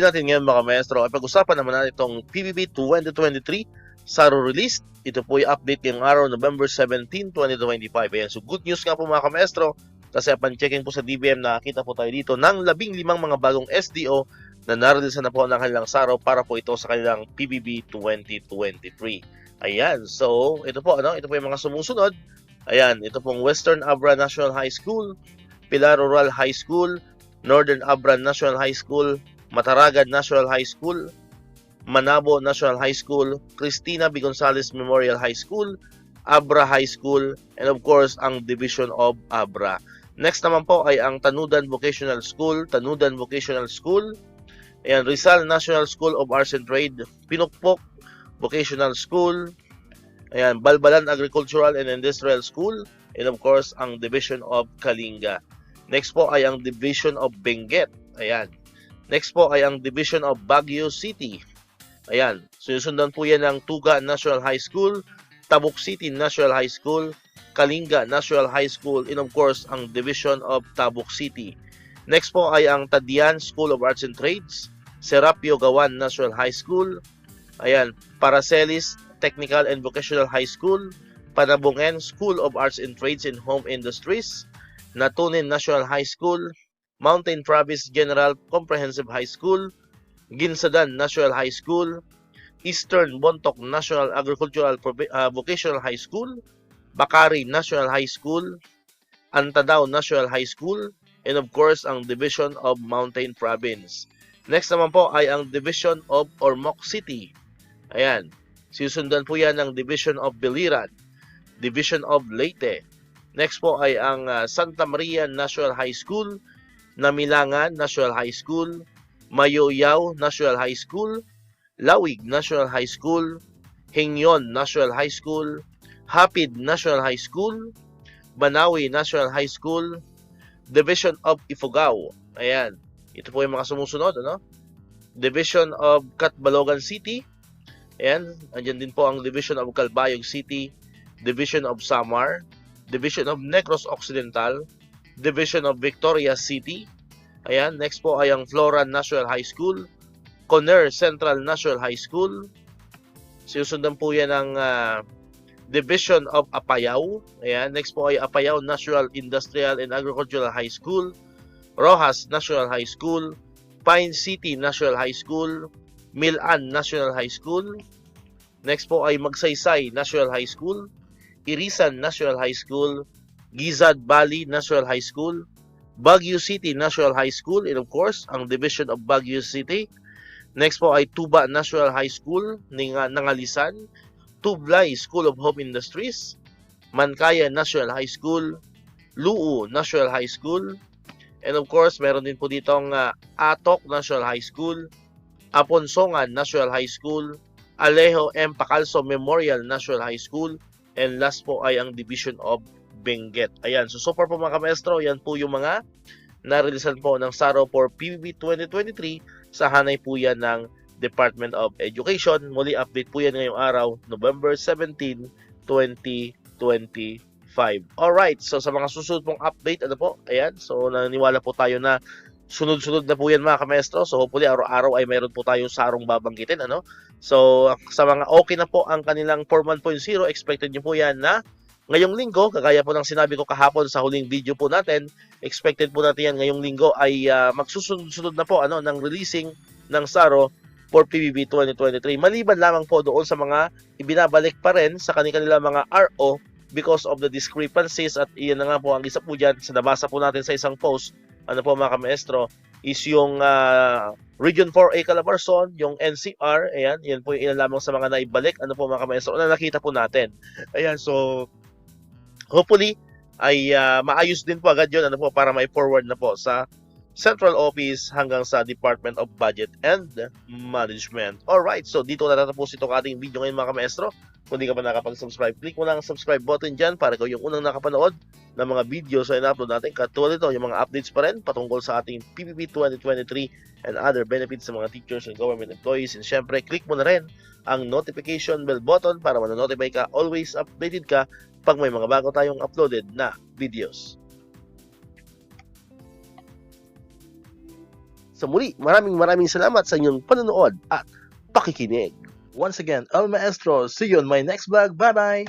natin ngayon mga maestro ay pag-usapan naman natin itong PBB 2023 SARO release. Ito po yung update ngayong araw, November 17, 2025. Ayan, so good news nga po mga maestro kasi upon checking po sa DBM nakakita po tayo dito ng 15 mga bagong SDO na narelease na po ng kanilang SARO para po ito sa kanilang PBB 2023. Ayan, so ito po ito po yung mga sumusunod. Ayan, ito pong Western Abra National High School, Pilar Rural High School, Northern Abra National High School, Mataragan National High School, Manabo National High School, Cristina B. Gonzalez Memorial High School, Abra High School, and of course, ang Division of Abra. Next naman po ay ang Tanudan Vocational School, Tanudan Vocational School, and Rizal National School of Arts and Trade, Pinukpok Vocational School, ayan, Balbalan Agricultural and Industrial School, and of course, ang Division of Kalinga. Next po ay ang Division of Benguet. Ayan. Next po ay ang Division of Baguio City. Ayan. Susundan po yan ng Tuga National High School, Tabuk City National High School, Kalinga National High School, and of course, ang Division of Tabuk City. Next po ay ang Tadian School of Arts and Trades, Serapio Gawan National High School, ayan, Paracelis Technical and Vocational High School, Panabungen School of Arts and Trades and Home Industries, Natunin National High School, Mountain Province General Comprehensive High School, Ginsadan National High School, Eastern Bontoc National Agricultural Vocational High School, Bakari National High School, Antadao National High School, and of course, ang Division of Mountain Province. Next naman po ay ang Division of Ormoc City. Ayan. Susundan po yan ng Division of Biliran, Division of Leyte. Next po ay ang Santa Maria National High School, Namilangan National High School, Mayoyaw National High School, Lawig National High School, Hingyon National High School, Hapid National High School, Banawi National High School, Division of Ifugao. Ayan. Ito po yung mga sumusunod, Division of Catbalogan City. Ayan. Andyan din po ang Division of Calbayog City, Division of Samar, Division of Negros Occidental, Division of Victoria City. Ayan, next po ay ang Floran National High School, Conair Central National High School. Susundan po yan ang Division of Apayao. Ayan, next po ay Apayao National Industrial and Agricultural High School, Rojas National High School, Pine City National High School, Milan National High School. Next po ay Magsaysay National High School, Irisan National High School, Gizad Valley National High School, Baguio City National High School, and of course, ang Division of Baguio City. Next po ay Tuba National High School, Nangalisan, Tublay School of Home Industries, Mankaya National High School, Luu National High School, and of course, meron din po ditong Atok National High School, Aponsongan National High School, Alejo M. Pacalso Memorial National High School, and last po ay ang Division of Benguet. Ayan, so far po mga maestro, yan po yung mga nareleasan po ng SARO for PBB 2023 sa hanay po yan ng Department of Education. Muli update po yan ngayong araw, November 17, 2025. Alright, so sa mga susunod pong update, ayan, so naniniwala po tayo na sunod-sunod na po yan mga maestro. So hopefully araw-araw ay mayroon po tayong sarong babanggitin, So sa mga okay na po ang kanilang Form 1.0, expected nyo po yan na ngayong linggo, kagaya po ng sinabi ko kahapon sa huling video po natin, expected po natin yan ngayong linggo ay magsusunod na po ng releasing ng SARO for PBB 2023. Maliban lamang po doon sa mga ibinabalik pa rin sa kanilang mga RO because of the discrepancies, at iyan na nga po ang isa po dyan sa nabasa po natin sa isang post, mga maestro, is yung Region 4A Calabarzon, yung NCR, ayan, yan po yung ilan lamang sa mga naibalik, mga maestro, na nakita po natin. Ayan, so hopefully ay maayos din po agad yun, para may forward na po sa Central Office hanggang sa Department of Budget and Management. Alright, so dito na natapos itong ating video ngayon mga maestro. Kung di ka pa nakapag-subscribe, click mo lang ang subscribe button dyan para ikaw yung unang nakapanood ng mga videos na ina-upload natin. Katulad ito, yung mga updates pa rin patungkol sa ating PBB 2023 and other benefits sa mga teachers and government employees. And syempre, click mo na rin ang notification bell button para ma-notify ka, always updated ka pag may mga bago tayong uploaded na videos. Sa muli, maraming salamat sa inyong panonood at pakikinig. Once again, El Maestro. See you on my next vlog. Bye-bye!